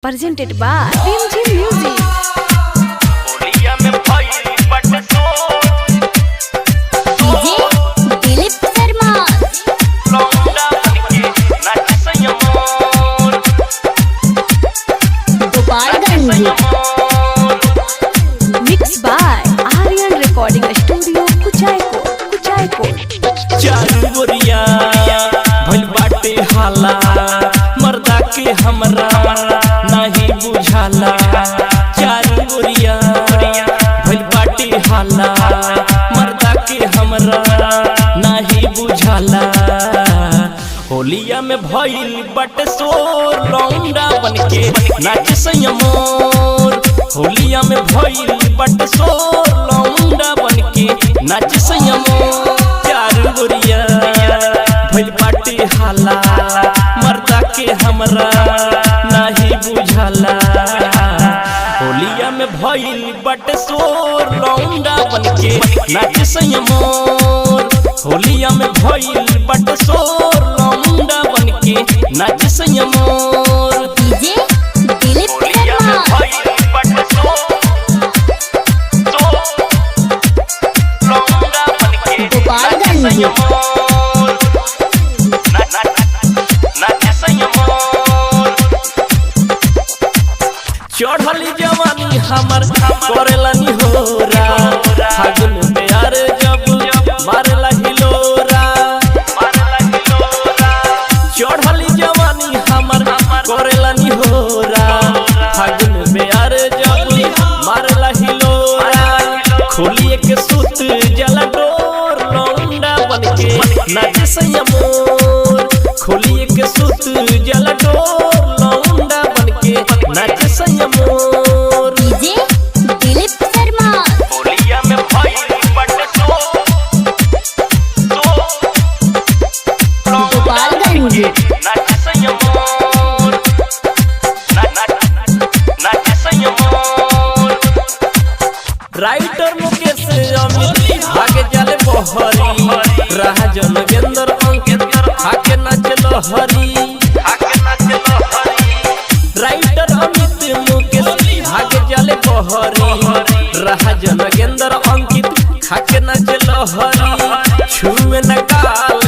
presented by Rimjim Music. Mixed by Aryan Recording Studio, Kuchaiko. चारू गोरिया भइल बाटे हाला मर्दा के हमरा नहीं बुझाला। चारू गोरिया भइल बाटे हाला मर्दा के हमरा नहीं बुझाला। होलिया में भइल बाटे शोर लौंडा बनके नाच सयमोर। होलिया में भइल बाटे शोर लौंडा बनके नाच सयमोर। चारू गोरिया भइल बाटे हाला मर्दा के हमरा नहीं बुझाला। होलिया में भइल बाटे शोर लौंडा बनके नाच सयमोर। होलिया में भइल बाटे शोर लौंडा बनके नाच सयमोर। चढ़ली जवानी हमर करेला निहोरा फागुन प्यार जब मारेला हिलोरा। चढ़ली जवानी हमर करेला निहोरा फागुन प्यार जब मारेला हिलोरा। खोलिए के सुत जला डोर लौंडा बनके नाच सयमोर। खोलिए के सुत जला डोर लौंडा बनके नाच सयमोर। होलिया में भइल बाटे शोर नाच सयमोर। नाच सयमोर। राइटर मुकेश अमित आगे जाले बहरी राजन गेंदर अंकित आके नाच लहरी। राइटर अमित मुकेश आगे जाले बहरी राजन गेंदर अंकित खाके नाच लहरी। छुए न गाल